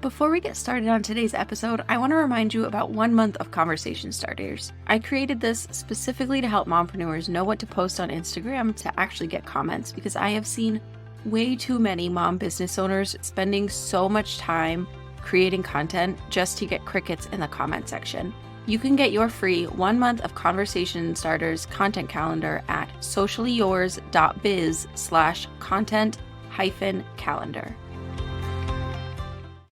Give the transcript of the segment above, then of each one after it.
Before we get started on today's episode, I want to remind you about 1 month of conversation starters. I created this specifically to help mompreneurs know what to post on Instagram to actually get comments, because I have seen way too many mom business owners spending so much time creating content just to get crickets in the comment section. You can get your free 1 month of conversation starters content calendar at sociallyyours.biz/content-calendar.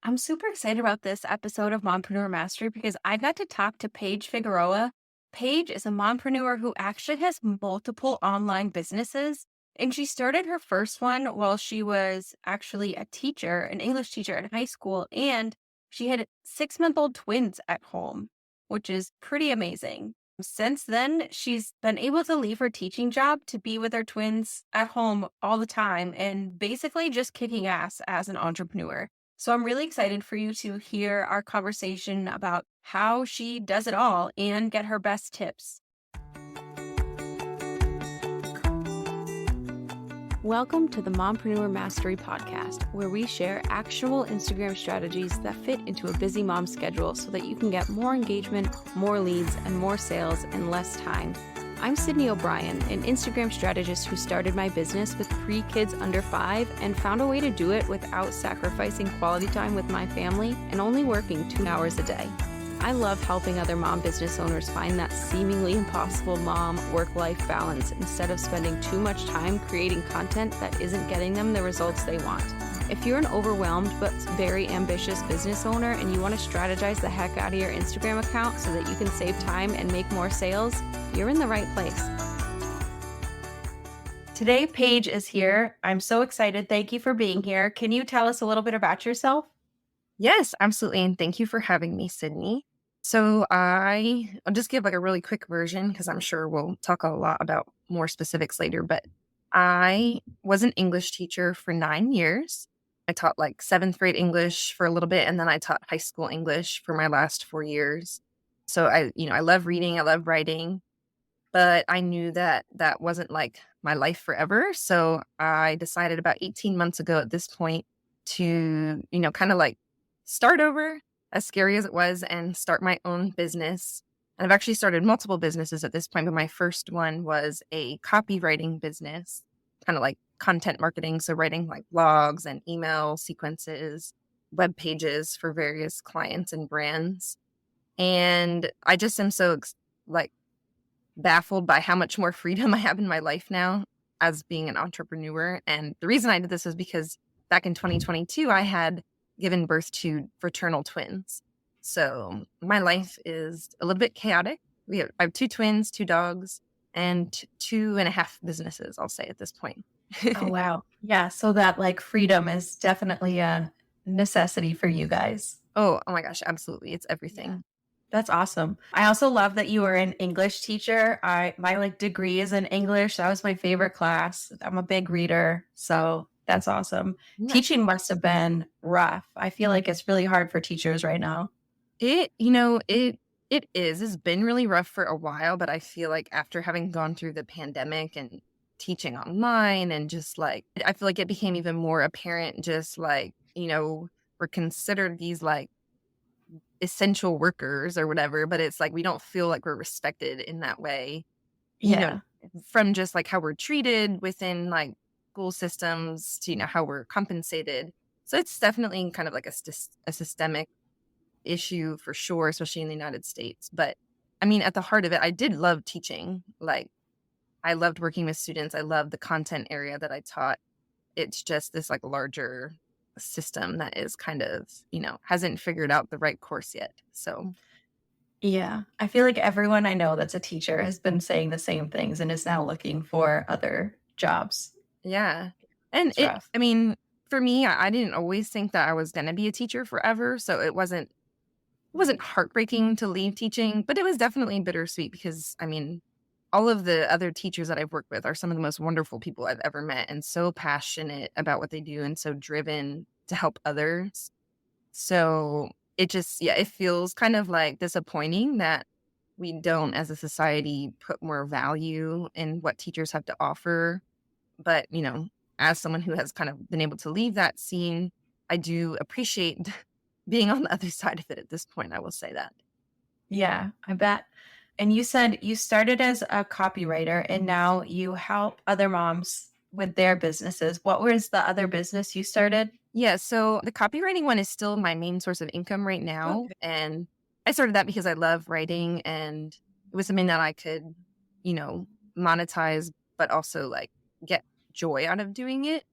I'm super excited about this episode of Mompreneur Mastery because I got to talk to Paige Figueroa. Paige is a mompreneur who actually has multiple online businesses, and she started her first one while she was actually a teacher, an English teacher in high school, and she had 6-month-old twins at home, which is pretty amazing. Since then, she's been able to leave her teaching job to be with her twins at home all the time and basically just kicking ass as an entrepreneur. So I'm really excited for you to hear our conversation about how she does it all and get her best tips. Welcome to the Mompreneur Mastery podcast, where we share actionable Instagram strategies that fit into a busy mom schedule so that you can get more engagement, more leads, and more sales in less time. I'm Sydney O'Brien, an Instagram strategist who started my business with 3 kids under 5 and found a way to do it without sacrificing quality time with my family and only working 2 hours a day. I love helping other mom business owners find that seemingly impossible mom work-life balance instead of spending too much time creating content that isn't getting them the results they want. If you're an overwhelmed but very ambitious business owner and you want to strategize the heck out of your Instagram account so that you can save time and make more sales, you're in the right place. Today, Paige is here. I'm so excited. Thank you for being here. Can you tell us a little bit about yourself? Yes, absolutely. And thank you for having me, Sydney. So I'll just give like a really quick version because I'm sure we'll talk a lot about more specifics later. But I was an English teacher for 9 years. I taught like 7th grade English for a little bit, and then I taught high school English for my last 4 years. So I love reading, I love writing, but I knew that that wasn't like my life forever. So I decided about 18 months ago at this point to, kind of like start over, as scary as it was, and start my own business. And I've actually started multiple businesses at this point, but my first one was a copywriting business, kind of like content marketing. So writing like blogs and email sequences, web pages for various clients and brands. And I just am so baffled by how much more freedom I have in my life now as being an entrepreneur. And the reason I did this was because back in 2022, I had given birth to fraternal twins. So my life is a little bit chaotic. I have 2 twins, 2 dogs, and 2.5 businesses, I'll say at this point. Oh, wow. Yeah. So that like freedom is definitely a necessity for you guys. Oh my gosh, absolutely. It's everything. Yeah. That's awesome. I also love that you are an English teacher. My degree is in English. That was my favorite class. I'm a big reader. So that's awesome. Yeah. Teaching must have been rough. I feel like it's really hard for teachers right now. It is. It's been really rough for a while, but I feel like after having gone through the pandemic and teaching online and just like, I feel like it became even more apparent just like, we're considered these like essential workers or whatever, but it's like we don't feel like we're respected in that way. From just like how we're treated within like school systems to how we're compensated. So it's definitely kind of like a systemic issue for sure, especially in the United States. But I mean, at the heart of it, I did love teaching. Like I loved working with students. I loved the content area that I taught. It's just this like larger system that is kind of, hasn't figured out the right course yet. So yeah, I feel like everyone I know that's a teacher has been saying the same things and is now looking for other jobs. Yeah. And for me, I didn't always think that I was going to be a teacher forever. So it wasn't heartbreaking to leave teaching, but it was definitely bittersweet because all of the other teachers that I've worked with are some of the most wonderful people I've ever met and so passionate about what they do and so driven to help others. So it just, it feels kind of like disappointing that we don't as a society put more value in what teachers have to offer. But, as someone who has kind of been able to leave that scene, I do appreciate being on the other side of it at this point, I will say that. Yeah, I bet. And you said you started as a copywriter and now you help other moms with their businesses. What was the other business you started? Yeah, so the copywriting one is still my main source of income right now, Okay. and I started that because I love writing, and it was something that I could, you know, monetize, but also, like, get joy out of doing it.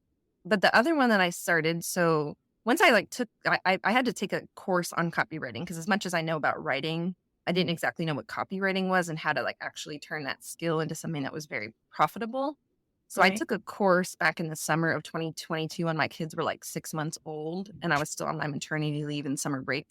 But the other one that I started, so once I, like, took I had to take a course on copywriting because as much as I know about writing, I didn't exactly know what copywriting was and how to, like, actually turn that skill into something that was very profitable. So I Right. took a course back in the summer of 2022 when my kids were, like, 6 months old, and I was still on my maternity leave and summer break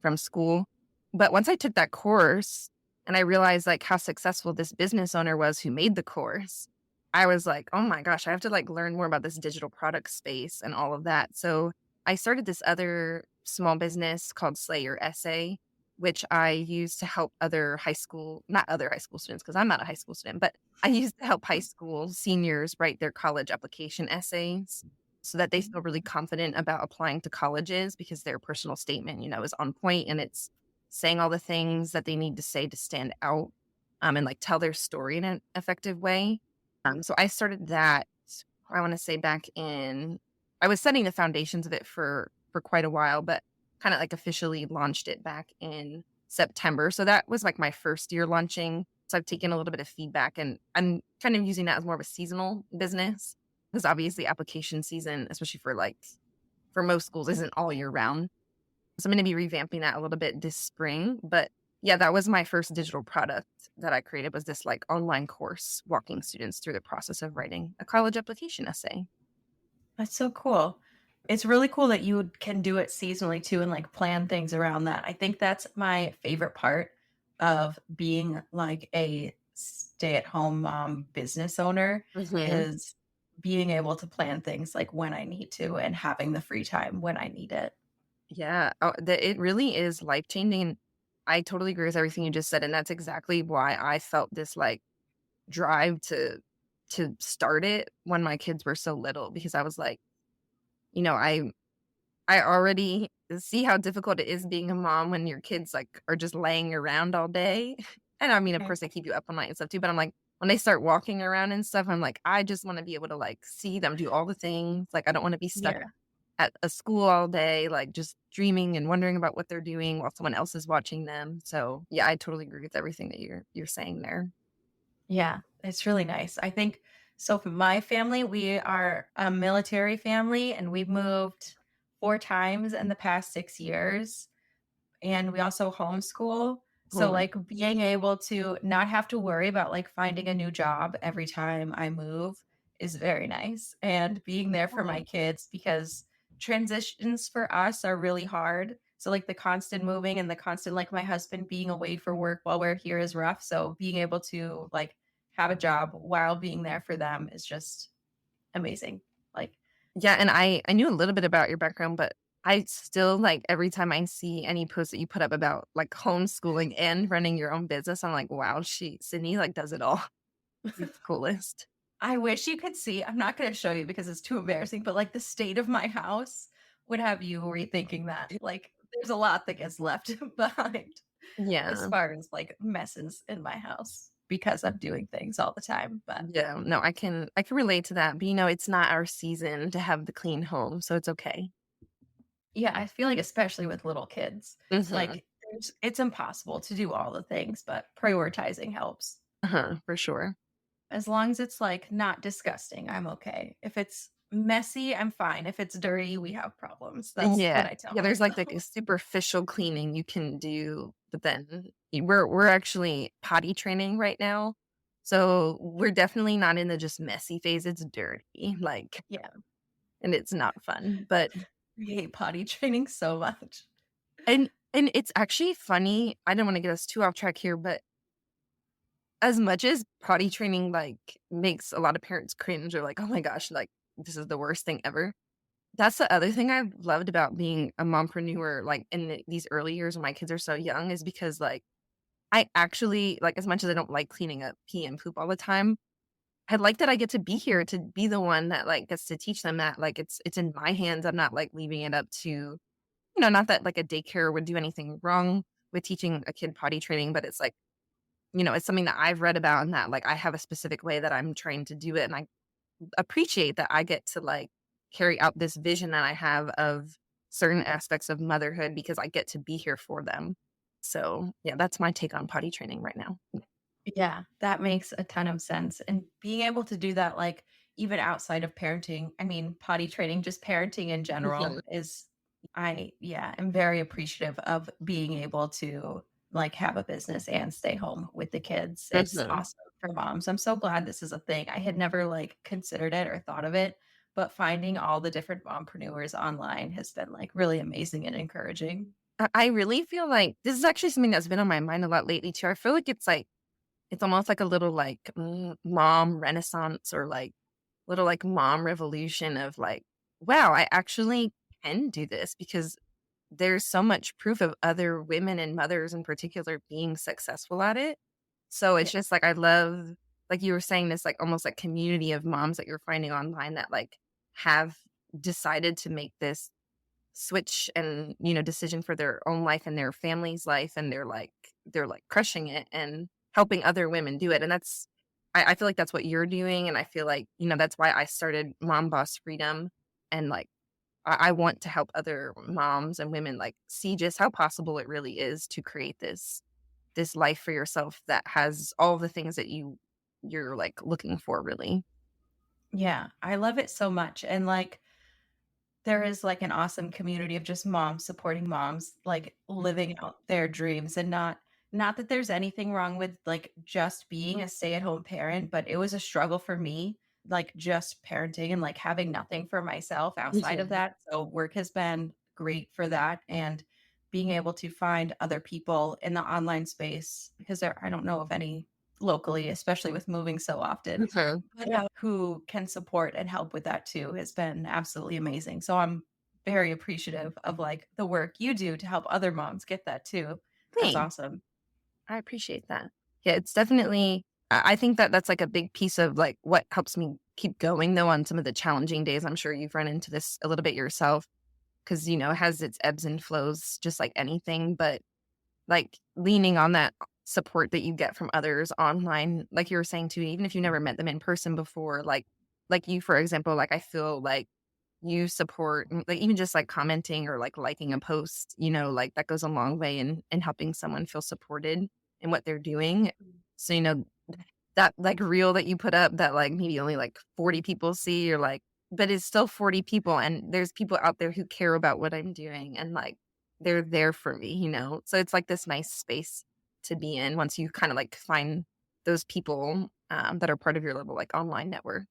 from school. But once I took that course and I realized, like, how successful this business owner was who made the course, I was like, "Oh my gosh, I have to, like, learn more about this digital product space and all of that." So I started this other small business called Slay Your Essay, which I use to help other high school not other high school students because 'cause I'm not a high school student, but I used to help high school seniors write their college application essays so that they feel really confident about applying to colleges because their personal statement, is on point and it's saying all the things that they need to say to stand out, and like tell their story in an effective way. So I started that, I want to say I was setting the foundations of it for quite a while, but kind of like officially launched it back in September. So that was like my first year launching. So I've taken a little bit of feedback and I'm kind of using that as more of a seasonal business because obviously application season, especially for most schools, isn't all year round. So I'm going to be revamping that a little bit this spring. But yeah, that was my first digital product that I created was this like online course walking students through the process of writing a college application essay. That's so cool. It's really cool that you can do it seasonally too and like plan things around that. I think that's my favorite part of being like a stay-at-home mom business owner Hmm. is being able to plan things like when I need to and having the free time when I need it. Yeah, it really is life changing. And I totally agree with everything you just said, and that's exactly why I felt this like drive to start it when my kids were so little because I was like, you know, I already see how difficult it is being a mom when your kids, like, are just laying around all day. And, I mean, of Mhm. course, they keep you up all night and stuff too, but I'm like, when they start walking around and stuff, I'm like, I just wanna be able to, like, see them do all the things. Like, I don't wanna be stuck Yeah. at a school all day, like, just dreaming and wondering about what they're doing while someone else is watching them. So, yeah, I totally agree with everything that you're saying there. Yeah, it's really nice. I think so for my family, we are a military family and we've moved 4 times in the past 6 years. And we also homeschool. Oh So, my like, being able to not have to worry about, like, finding a new job every time I move is very nice, and being there for my God. kids because transitions for us are really hard. So, like, the constant moving and the constant like, my husband being away for work while we're here is rough, so being able to, like, have a job while being there for them is just amazing. Like, Yeah, and I knew a little bit about your background, but I still, like, every time I see any post that you put up about, like, homeschooling and running your own business, I'm like, "Wow, Sydney, like, does it all." It's the coolest. I wish you could see. I'm not gonna show you because it's too embarrassing, but, like, the state of my house would have you rethinking that. Like, there's a lot that gets left behind as Yeah. far as, like, messes in my house because I'm doing things all the time, but Yeah, no, I can relate to that, but, it's not our season to have the clean home, so it's okay. yeah, I feel like especially with little kids, Mhm. like, it's impossible to do all the things, but prioritizing helps. Uh-huh, for sure. As long as it's, like, not disgusting, I'm okay. If it's messy, I'm fine. If it's dirty, we have problems. That's what Yeah. I tell Yeah, there's, like, a myself. superficial cleaning you can do, but then we're actually potty training right now, so we're definitely not in the just messy phase, it's dirty, like, Yeah. and it's not fun, but I hate potty training so much. and it's actually funny, I don't wanna get us too off track here, but as much as potty training, like, makes a lot of parents cringe or like, "Oh my gosh, like, this is the worst thing ever." That's the other thing I've loved about being a mompreneur, like, in these early years when my kids are so young is because, like, I actually like, as much as I don't like cleaning up pee and poop all the time, I like that I get to be here to be the one that, like, gets to teach them that, like, it's in my hands, I'm not, like, leaving it up to not that like a daycare would do anything wrong with teaching a kid potty training, but it's like, it's something that I've read about and that like I have a specific way that I'm trying to do it. And I appreciate that I get to like carry out this vision that I have of certain aspects of motherhood because I get to be here for them. So yeah, that's my take on potty training right now. Yeah, that makes a ton of sense. And being able to do that, like, even outside of parenting, I mean, potty training, just parenting in general Mhm. is, yeah, am very appreciative of being able to like have a business and stay home with the kids. It's Mhm. awesome for moms. I'm so glad this is a thing. I had never like considered it or thought of it, but finding all the different mompreneurs online has been like really amazing and encouraging. I really feel like this is actually something that's been on my mind a lot lately too. I feel like it's almost like a little like mom renaissance or like little like mom revolution of like, wow, I actually can do this because there's so much proof of other women and mothers in particular being successful at it. So it's Yeah. just like I love, like you were saying, this like almost like community of moms that you're finding online that like have decided to make this switch and decision for their own life and their family's life, and they're like crushing it and helping other women do it. And that's I feel like that's what you're doing, and I feel like that's why I started Mom Boss Freedom. And like I want to help other moms and women like see just how possible it really is to create this life for yourself that has all the things that you're like looking for really. Yeah, I love it so much. And like, there is, like, an awesome community of just moms supporting moms, like, living out their dreams and not that there's anything wrong with, like, just being a stay-at-home parent, but it was a struggle for me, like, just parenting and, like, having nothing for myself outside of Mhm. that, so work has been great for that, and being able to find other people in the online space because I don't know of any locally, especially with moving so often, Mhm. but, who can support and help with that too has been absolutely amazing. So I'm very appreciative of, like, the work you do to help other moms get that too. That's Thanks. awesome. I appreciate that. Yeah, it's definitely I think that that's like a big piece of like what helps me keep going though on some of the challenging days. I'm sure you've run into this a little bit yourself because it has its ebbs and flows just like anything, but like leaning on that support that you get from others online, like you were saying too, even if you never met them in person before, like you, for example, like I feel like you support like even just like commenting or like liking a post, like that goes a long way in helping someone feel supported in what they're doing. So, that like reel that you put up that like maybe only like 40 people see, or like, but it's still 40 people and there's people out there who care about what I'm doing and like they're there for me. So it's like this nice space to be in once you kind of like find those people that are part of your little like online network.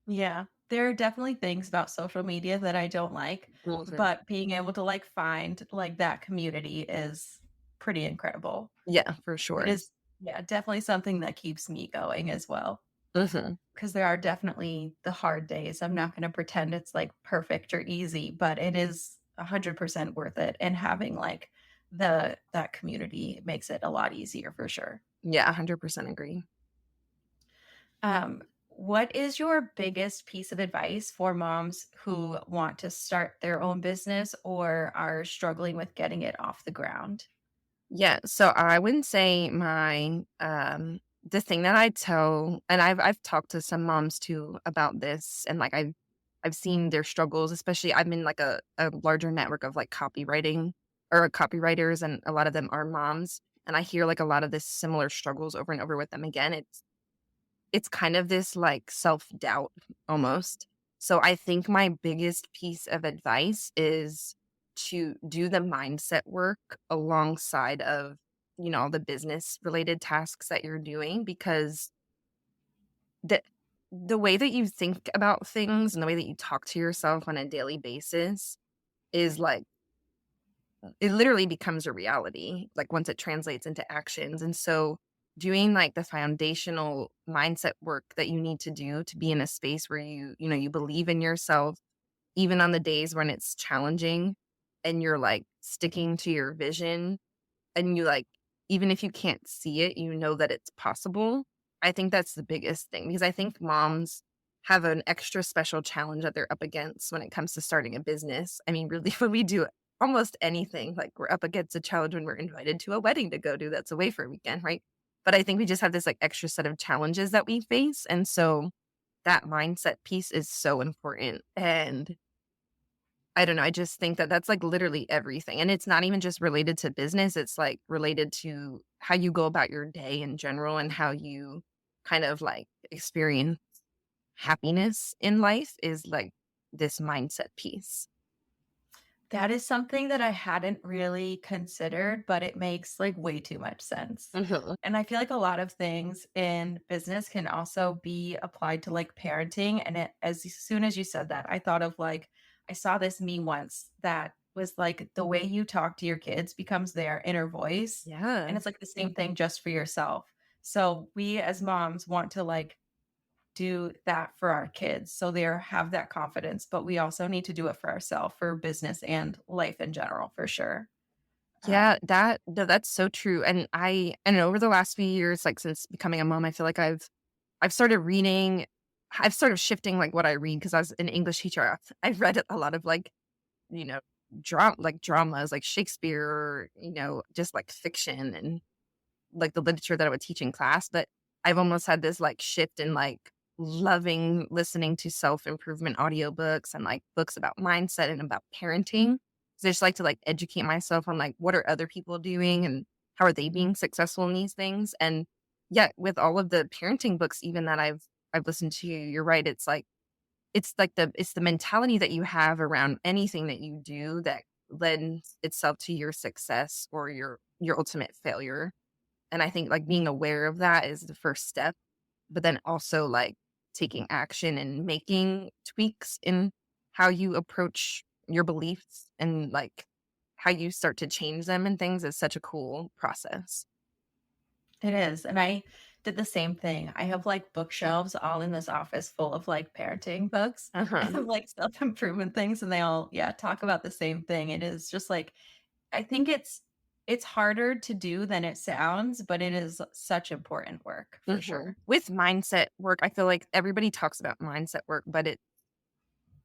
Yeah. There are definitely things about social media that I don't like, Mhm. but being able to, like, find, like, that community is pretty incredible. Yeah, for It sure. is, yeah, definitely something that keeps me going as well. Hmm. 'Cause there are definitely the hard days. I'm not gonna pretend it's, like, perfect or easy, but it is 100% worth it, and having, like, that community makes it a lot easier for sure. Yeah, 100% agree. What is your biggest piece of advice for moms who want to start their own business or are struggling with getting it off the ground? Yeah, so I wouldn't say the thing that I tell, and I've talked to some moms too about this, and like I've seen their struggles, especially I'm in like a larger network of like copywriting or copywriters, and a lot of them are moms, and I hear like a lot of this similar struggles over and over with them again. It's kind of this like self-doubt almost. So I think my biggest piece of advice is to do the mindset work alongside of, all the business related tasks that you're doing, because the the way that you think about things and the way that you talk to yourself on a daily basis is like it literally becomes a reality, like, once it translates into actions. And so doing, like, the foundational mindset work that you need to do to be in a space where you believe in yourself, even on the days when it's challenging, and you're, like, sticking to your vision, and you, like, even if you can't see it, you know that it's possible. I think that's the biggest thing, because I think moms have an extra special challenge that they're up against when it comes to starting a business. I mean, really, when we do almost anything. Like we're up against a challenge when we're invited to a wedding to go to that's away for a weekend, right? But I think we just have this like extra set of challenges that we face. And so that mindset piece is so important. And I don't know, I just think that that's like literally everything. And it's not even just related to business, it's like related to how you go about your day in general and how you kind of like experience happiness in life is like this mindset piece. That is something that I hadn't really considered, but it makes like way too much sense. Mhm. And I feel like a lot of things in business can also be applied to like parenting. And as soon as you said that, I thought of like, I saw this meme once that was like the way you talk to your kids becomes their inner voice. And Yeah. it's like the same thing just for yourself. So we as moms want to like do that for our kids so they have that confidence, but we also need to do it for ourselves, for business and life in general, for sure. Yeah, Um, that no, that's so true. And over the last few years, like since becoming a mom, I feel like I've started reading, I've sort of shifting like what I read because I was an English teacher. I've read a lot of like, you know, dramas like Shakespeare, or, just like fiction and like the literature that I would teach in class. But I've almost had this like shift in like loving listening to self-improvement audiobooks and like books about mindset and about parenting. 'Cause I just like to like educate myself on like what are other people doing and how are they being successful in these things. And yet with all of the parenting books even that I've listened to, you're right. It's the mentality that you have around anything that you do that lends itself to your success or your ultimate failure. And I think, like, being aware of that is the first step, but then also, like, taking action and making tweaks in how you approach your beliefs and, like, how you start to change them and things is such a cool process. it is. And I did the same thing. I have like bookshelves all in this office full of like parenting books Uh-huh. and of like self improvement things. And they all, yeah, talk about the same thing. It is just like, I think it's harder to do than it sounds, but it is such important work for Mhm. sure. With mindset work, I feel like everybody talks about mindset work, but it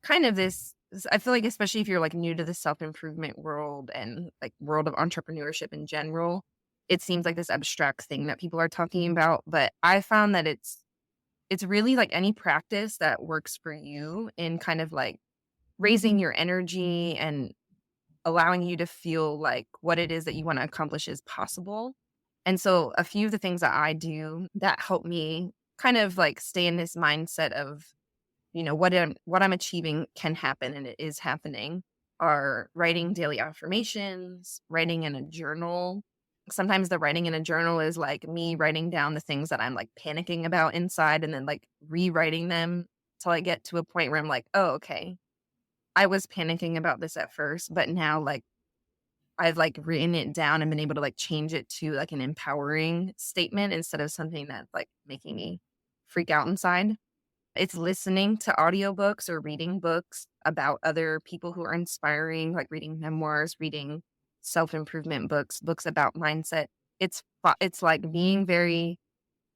kind of I feel like especially if you're, like, new to the self-improvement world and, like, world of entrepreneurship in general, it seems like this abstract thing that people are talking about, but I found that it's really, like, any practice that works for you in kind of, like, raising your energy and allowing you to feel like what it is that you wanna accomplish is possible. And so a few of the things that I do that help me kind of, like, stay in this mindset of what I'm achieving can happen and it is happening are writing daily affirmations, writing in a journal. Sometimes the writing in a journal is like me writing down the things that I'm like panicking about inside and then like rewriting them till I get to a point where I'm like, oh, okay. I was panicking about this at first, but now like I've like written it down and been able to like change it to like an empowering statement instead of something that's like making me freak out inside. It's listening to audiobooks or reading books about other people who are inspiring, like reading memoirs, reading self-improvement books, books about mindset. It's like being very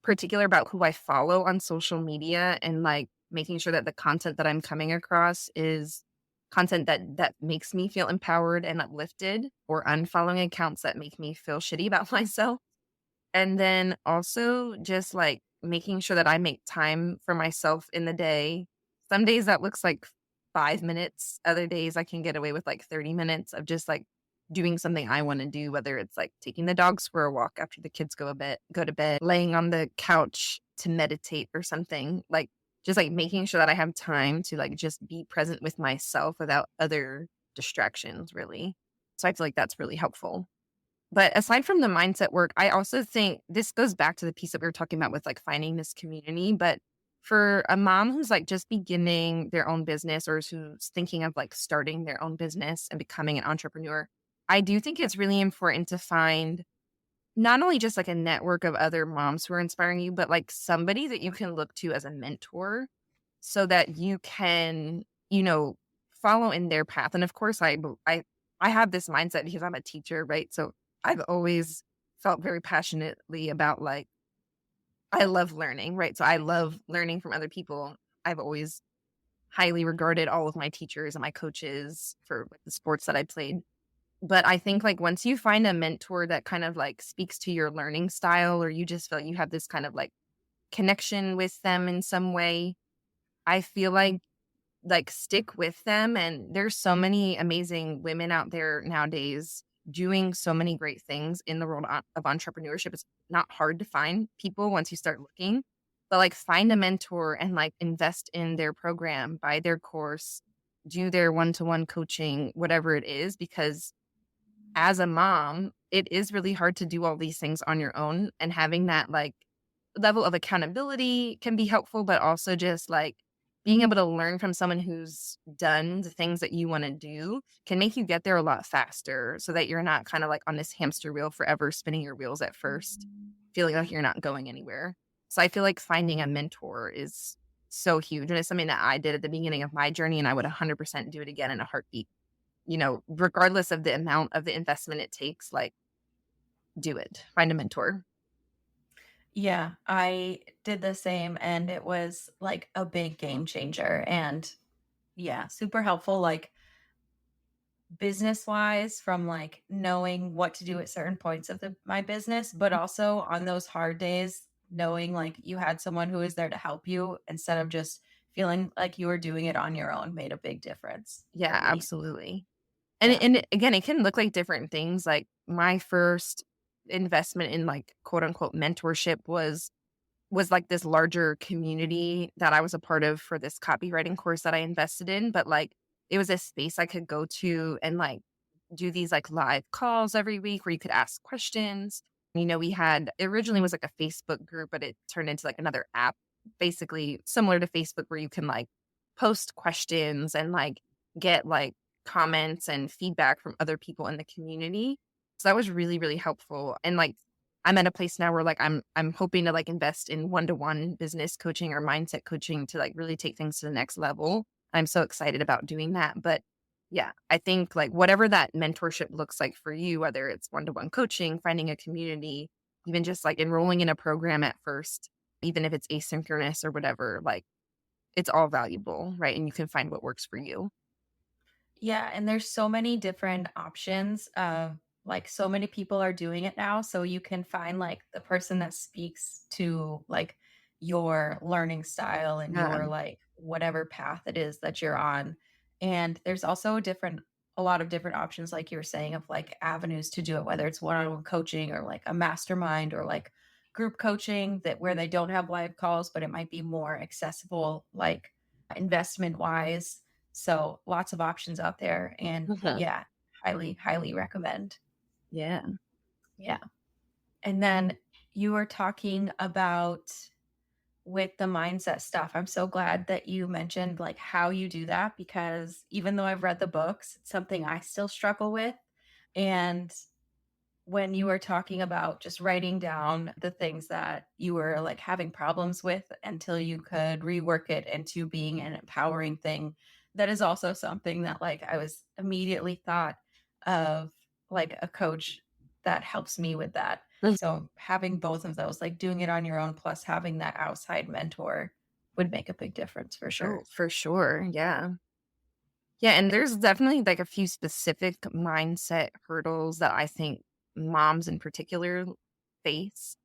particular about who I follow on social media and like making sure that the content that I'm coming across is content that makes me feel empowered and uplifted, or unfollowing accounts that make me feel shitty about myself. And then also just, like, making sure that I make time for myself in the day. Some days that looks like 5 minutes, other days I can get away with, like, 30 minutes of just, like, doing something I wanna do, whether it's, like, taking the dogs for a walk after the kids go to bed, laying on the couch to meditate or something, like, just, like, making sure that I have time to, like, just be present with myself without other distractions, really. So I feel like that's really helpful. But aside from the mindset work, I also think this goes back to the piece that we were talking about with like finding this community. But for a mom who's like just beginning their own business or who's thinking of like starting their own business and becoming an entrepreneur, I do think it's really important to find not only just like a network of other moms who are inspiring you, but like somebody that you can look to as a mentor so that you can, follow in their path. And of course, I have this mindset because I'm a teacher, right? So I've always felt very passionately about like I love learning, right? So I love learning from other people. I've always highly regarded all of my teachers and my coaches for like, the sports that I played. But I think like once you find a mentor that kind of like speaks to your learning style, or you just feel like you have this kind of like connection with them in some way, I feel like stick with them. And there's so many amazing women out there nowadays doing so many great things in the world of entrepreneurship. It's not hard to find people once you start looking, but like find a mentor and like invest in their program, buy their course, do their one-to-one coaching, whatever it is, because as a mom, it is really hard to do all these things on your own, and having that like level of accountability can be helpful, but also just like being able to learn from someone who's done the things that you want to do can make you get there a lot faster, so that you're not kind of like on this hamster wheel forever spinning your wheels at first, feeling like you're not going anywhere. So I feel like finding a mentor is so huge. And it's something that I did at the beginning of my journey, and I would 100% do it again in a heartbeat. Regardless of the amount of the investment it takes, like do it. Find a mentor. Yeah, I did the same and it was like a big game changer and yeah, super helpful like business wise from like knowing what to do at certain points of my business, but also on those hard days knowing like you had someone who was there to help you instead of just feeling like you were doing it on your own made a big difference Yeah, for me. absolutely. Yeah. Again, it can look like different things. Like my first investment in like quote unquote mentorship was like this larger community that I was a part of for this copywriting course that I invested in. But like it was a space I could go to and like do these like live calls every week where you could ask questions. We had it originally was like a Facebook group, but it turned into like another app, basically similar to Facebook, where you can like post questions and like get like comments and feedback from other people in the community. So that was really, really helpful. And like I'm at a place now where like I'm hoping to like invest in one-to-one business coaching or mindset coaching to like really take things to the next level. I'm so excited about doing that. But yeah, I think like whatever that mentorship looks like for you, whether it's one-to-one coaching, finding a community, even just like enrolling in a program at first, even if it's asynchronous or whatever, like it's all valuable, right? And you can find what works for you. Yeah, and there's so many different options. Like so many people are doing it now, so you can find like the person that speaks to like your learning style and Yeah. your like whatever path it is that you're on. And there's also a lot of different options like you were saying of like avenues to do it, whether it's one-on-one coaching or like a mastermind or like group coaching that where they don't have live calls, but it might be more accessible like investment wise, so lots of options out there and Mhm. yeah, highly, highly recommend. Yeah. Yeah. And then you were talking about with the mindset stuff. I'm so glad that you mentioned like how you do that because even though I've read the books, it's something I still struggle with. And when you were talking about just writing down the things that you were like having problems with until you could rework it into being an empowering thing. That is also something that like I was immediately thought of like a coach that helps me with that. Mhm. So having both of those, like doing it on your own plus having that outside mentor would make a big difference for Oh, sure. for sure. Yeah. Yeah, and there's definitely like a few specific mindset hurdles that I think moms in particular face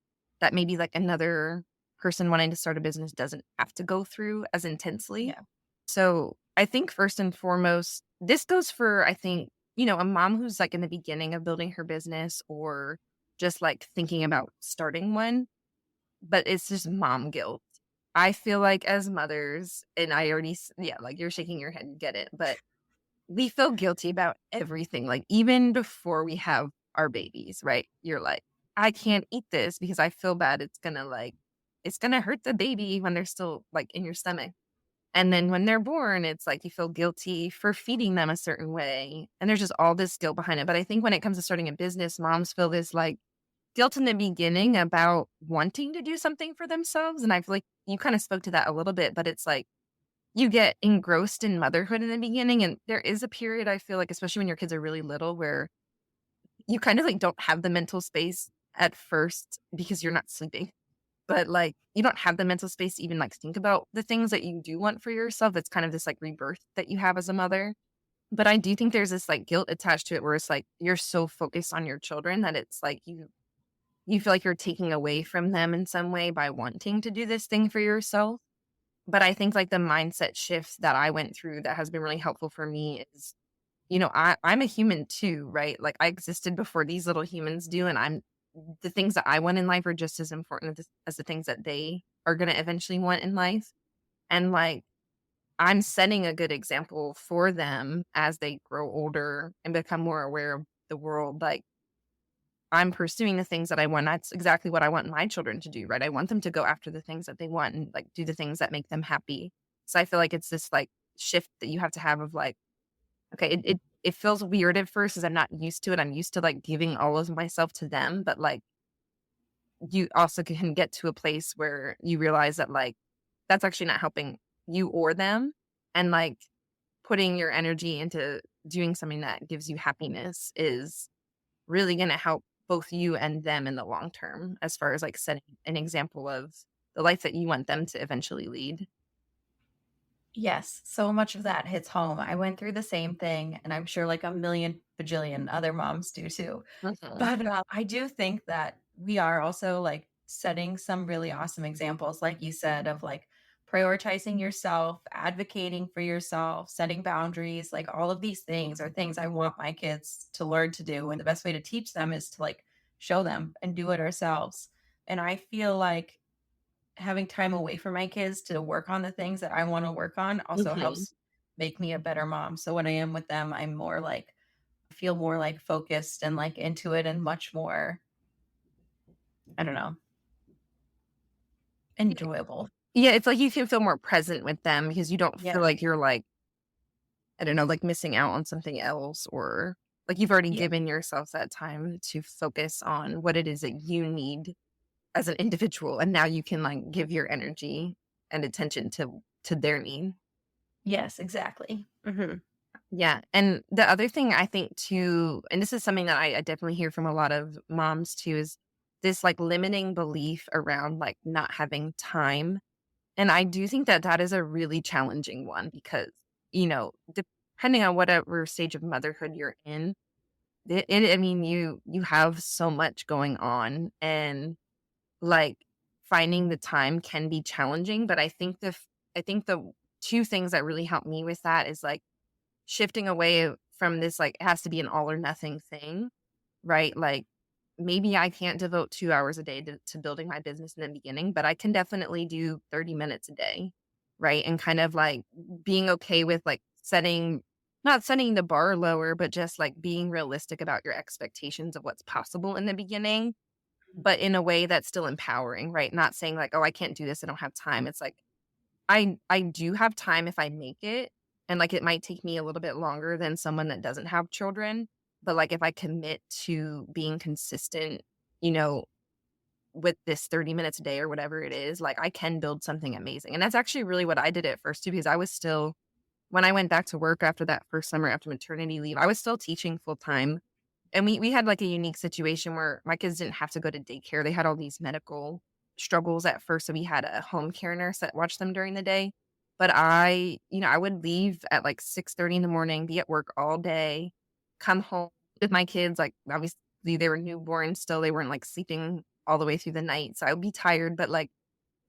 that maybe like another person wanting to start a business doesn't have to go through as intensely. Yeah. So I think first and foremost, this goes for, I think, a mom who's like in the beginning of building her business or just like thinking about starting one, but it's just mom guilt. I feel like as mothers, and I already, yeah, like you're shaking your head, you get it, but we feel guilty about everything, like, even before we have our babies, right? You're like, "I can't eat this because I feel bad it's gonna hurt the baby when they're still, like, in your stomach." And then when they're born, it's like you feel guilty for feeding them a certain way, and there's just all this guilt behind it. But I think when it comes to starting a business, moms feel this, like, guilt in the beginning about wanting to do something for themselves, and I feel like you kinda spoke to that a little bit, but it's like you get engrossed in motherhood in the beginning, and there is a period I feel like, especially when your kids are really little, where you kind of, like, don't have the mental space at first because you're not sleeping, but, like, you don't have the mental space to even, like, think about the things that you do want for yourself. It's kind of this, like, rebirth that you have as a mother. But I do think there's this like guilt attached to it where it's like you're so focused on your children that it's like you feel like you're taking away from them in some way by wanting to do this thing for yourself. But I think like the mindset shift that I went through that has been really helpful for me is, I'm a human too, right? Like I existed before these little humans do, and the things that I want in life are just as important as the things that they are going to eventually want in life. And like I'm setting a good example for them as they grow older and become more aware of the world. Like I'm pursuing the things that I want. That's exactly what I want my children to do, right? I want them to go after the things that they want and like do the things that make them happy. So I feel like it's this like shift that you have to have of like, okay, it feels weird at first because I'm not used to it. I'm used to like giving all of myself to them, but like you also can get to a place where you realize that like that's actually not helping you or them. And like putting your energy into doing something that gives you happiness is really going to help both you and them in the long term as far as like setting an example of the life that you want them to eventually lead. Yes, so much of that hits home. I went through the same thing, and I'm sure like a million bajillion other moms do too. Mhm. But I do think that we are also like setting some really awesome examples, like you said, of like prioritizing yourself, advocating for yourself, setting boundaries. Like all of these things are things I want my kids to learn to do. And the best way to teach them is to like show them and do it ourselves. And I feel like having time away from my kids to work on the things that I want to work on also Mhm. helps make me a better mom. So when I am with them, I'm more like feel more like focused and like into it and much more, I don't know, enjoyable. Yeah, it's like you can feel more present with them because you don't feel Yeah. like you're like, I don't know, like missing out on something else or like you've already Yeah. given yourself that time to focus on what it is that you need as an individual. And now you can like give your energy and attention to their need. Yes, exactly. Hmm. Yeah. And the other thing I think too, and this is something that I definitely hear from a lot of moms too, is this like limiting belief around like not having time. And I do think that that is a really challenging one because, depending on whatever stage of motherhood you're in, I mean, you have so much going on and like finding the time can be challenging. But I think the two things that really help me with that is like shifting away from this, like, it has to be an all or nothing thing, right? Like, maybe I can't devote 2 hours a day to building my business in the beginning, but I can definitely do 30 minutes a day, right? And kind of, like, being okay with, like, not setting the bar lower, but just, like, being realistic about your expectations of what's possible in the beginning, but in a way that's still empowering, right? Not saying, like, "Oh, I can't do this, I don't have time." It's like, I do have time if I make it, and, like, it might take me a little bit longer than someone that doesn't have children, but, like, if I commit to being consistent, you know, with this 30 minutes a day or whatever it is, like, I can build something amazing, and that's actually really what I did at first too, because I was still when I went back to work after that first summer after maternity leave, I was still teaching full time, and we had, like, a unique situation where my kids didn't have to go to daycare. They had all these medical struggles at first, so we had a home care nurse that watched them during the day. But I would leave at, like, 6:30 in the morning, be at work all day, come home with my kids, like, obviously, they were newborn still, they weren't, like, sleeping all the way through the night, so I would be tired, but, like,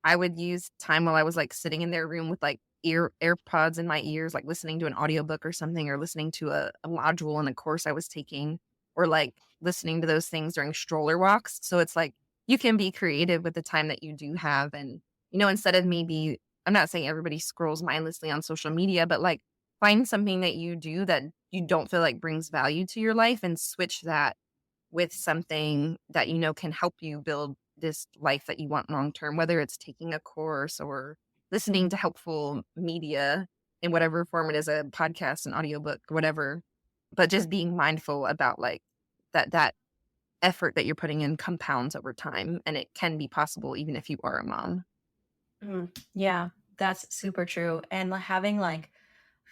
I would use time while I was, like, sitting in their room with, like, AirPods in my ears, like, listening to an audiobook or something, or listening to a module in a course I was taking, or, like, listening to those things during stroller walks. So it's like, you can be creative with the time that you do have, and, instead of maybe I'm not saying everybody scrolls mindlessly on social media, but, like, find something that you do that you don't feel like brings value to your life and switch that with something that can help you build this life that you want long term, whether it's taking a course or listening to helpful media in whatever form it is, a podcast, an audiobook, whatever. But just being mindful about like that effort that you're putting in compounds over time. And it can be possible even if you are a mom. Yeah, that's super true. And having like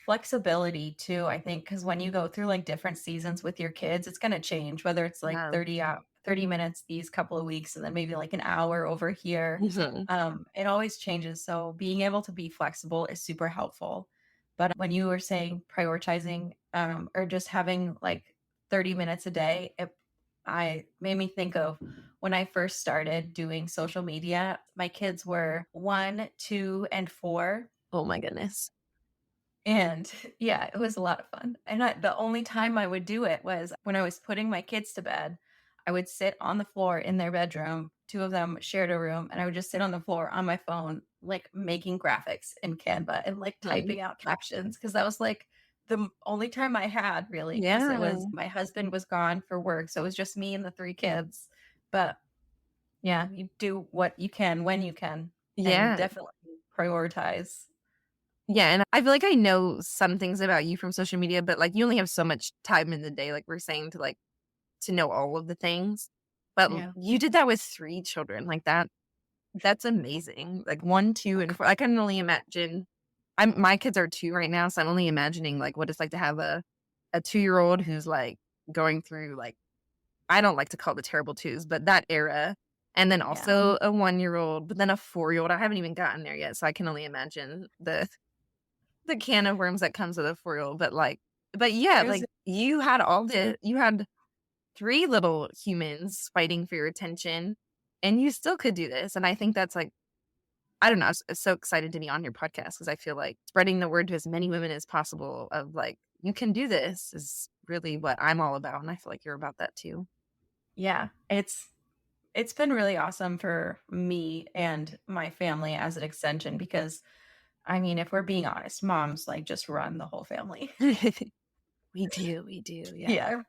flexibility too, I think, because when you go through like different seasons with your kids, it's going to change, whether it's like Yeah. 30 minutes these couple of weeks and then maybe like an hour over here. Mhm. It always changes. So being able to be flexible is super helpful. But when you were saying prioritizing or just having like 30 minutes a day, I made me think of when I first started doing social media. My kids were 1, 2, and 4. Oh my goodness. And yeah, it was a lot of fun. And the only time I would do it was when I was putting my kids to bed. I would sit on the floor in their bedroom. Two of them shared a room, and I would just sit on the floor on my phone, like making graphics in Canva and like Nice. typing out captions, because that was like only time I had, really, because it Yeah. was my husband was gone for work. So it was just me and the 3 kids. But yeah, you do what you can when you can, and Yeah. definitely prioritize. Yeah, and I feel like I know some things about you from social media, but, like, you only have so much time in the day, like we're saying, to, like, to know all of the things. But Yeah. you did that with 3 children, like, that's amazing. Like, 1, 2, and 4 I can only imagine my kids are 2 right now, so I'm only imagining, like, what it's like to have a 2-year-old who's, like, going through, like, I don't like to call it the terrible twos, but that era, and then Yeah. also a 1-year-old, but then a 4-year-old. I haven't even gotten there yet, so I can only imagine the can of worms that comes with a 4-year-old, but yeah, It was like, you had 3 little humans fighting for your attention, and you still could do this, and I think that's, like I don't know, I was so excited to be on your podcast because I feel like spreading the word to as many women as possible of, like, "You can do this," is really what I'm all about, and I feel like you're about that too. Yeah, it's been really awesome for me and my family as an extension, because I mean, if we're being honest, moms like just run the whole family. We do, yeah. Yeah.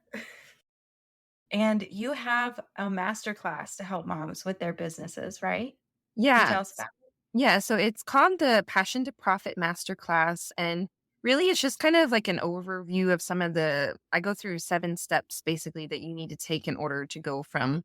And you have a master class to help moms with their businesses, right? Can you Yeah. tell us about it? Yeah, so it's called the Passion to Profit Masterclass. And really, it's just kind of like an overview of some of I go through 7 steps basically that you need to take in order to go from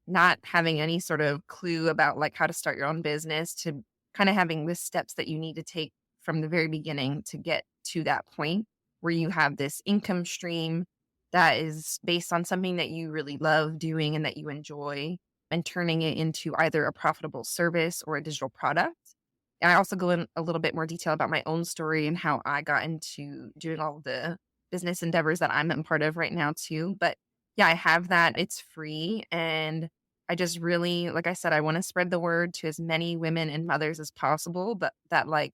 not having any sort of clue about like how to start your own business to kind of having the steps that you need to take from the very beginning to get to that point where you have this income stream that is based on something that you really love doing and that you enjoy and turning it into either a profitable service or a digital product. And I also go in a little bit more detail about my own story and how I got into doing all the business endeavors that I'm a part of right now too. But yeah, I have that. It's free. And I just really, like I said, I want to spread the word to as many women and mothers as possible, but that like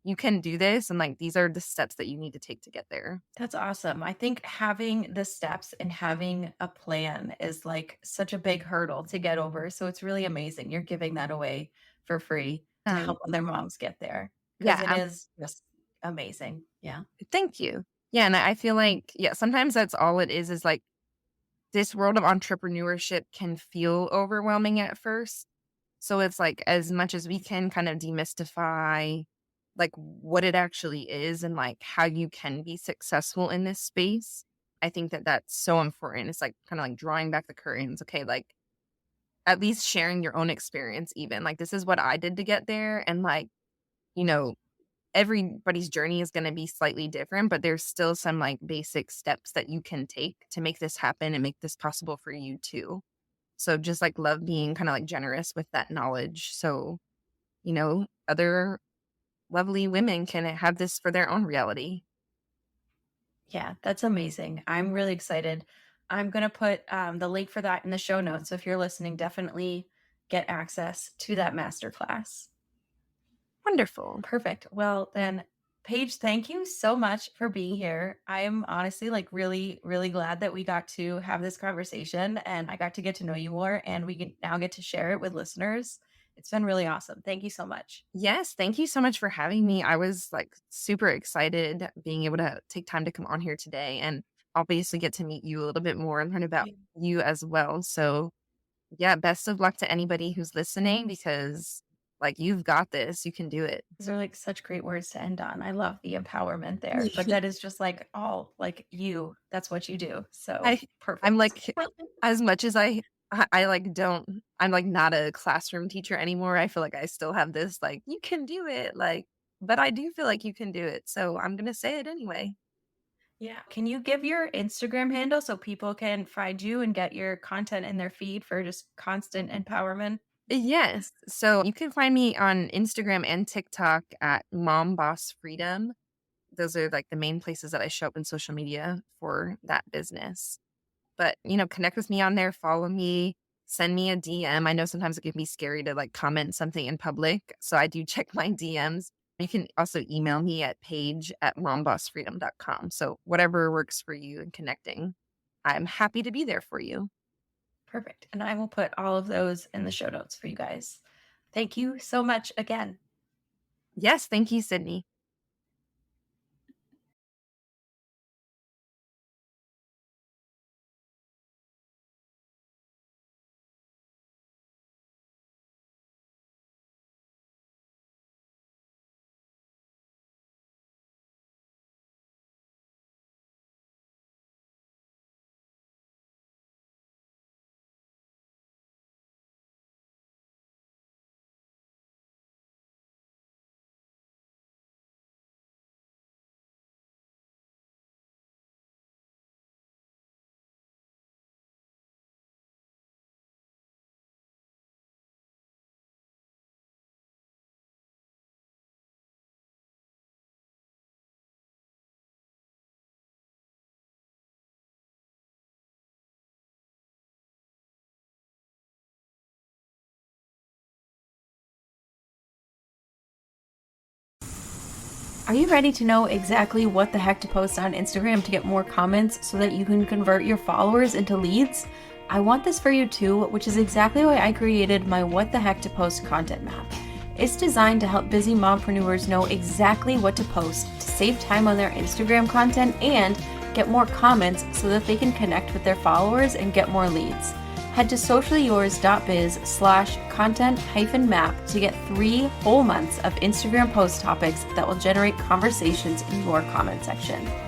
you can do this and like these are the steps that you need to take to get there. That's awesome. I think having the steps and having a plan is like such a big hurdle to get over. So it's really amazing you're giving that away for free to Um, help other moms get there, because yeah, it is just amazing. Yeah. thank you. Yeah. And I feel like, yeah, sometimes that's all it is like this world of entrepreneurship can feel overwhelming at first. So it's like as much as we can kind of demystify like what it actually is and like how you can be successful in this space. I think that that's so important. It's like kind of like drawing back the curtains. Okay, like at least sharing your own experience even. Like this is what I did to get there and like, you know, everybody's journey is going to be slightly different, but there's still some like basic steps that you can take to make this happen and make this possible for you too. So just like love being kind of like generous with that knowledge. So, other lovely women can have this for their own reality. Yeah, that's amazing. I'm really excited. I'm going to put the link for that in the show notes. So if you're listening, definitely get access to that masterclass. Wonderful. Perfect. Well, then, Paige, thank you so much for being here. I'm honestly like really, really glad that we got to have this conversation and I got to get to know you more, and we can now get to share it with listeners. It's been really awesome. Thank you so much. Yes, thank you so much for having me. I was like super excited being able to take time to come on here today and obviously get to meet you a little bit more and learn about you as well. So, yeah, best of luck to anybody who's listening because like you've got this, you can do it. These are like such great words to end on. I love the empowerment there, but that is just like all like you. That's what you do. So I I'm perfect. like as much as I like don't I'm like not a classroom teacher anymore. I feel like I still have this like you can do it like but I do feel like you can do it. So I'm going to say it anyway. Yeah. Can you give your Instagram handle so people can find you and get your content in their feed for just constant empowerment? Yes. So you can find me on Instagram and TikTok at Mom Boss Freedom. those are like the main places that I show up in social media for that business. But, connect with me on there, follow me, send me a DM. I know sometimes it can be scary to like comment something in public. So I do check my DMs. You can also email me at paige@mombossfreedom.com. So whatever works for you in connecting, I'm happy to be there for you. Perfect. And I will put all of those in the show notes for you guys. Thank you so much again. Yes, thank you, Sydney. Are you ready to know exactly what the heck to post on Instagram to get more comments so that you can convert your followers into leads? I want this for you too, which is exactly why I created my What the Heck to Post content map. It's designed to help busy mompreneurs know exactly what to post to save time on their Instagram content and get more comments so that they can connect with their followers and get more leads. Head to socialyours.biz/content-map to get 3 whole months of Instagram post topics that will generate conversations in your comment section.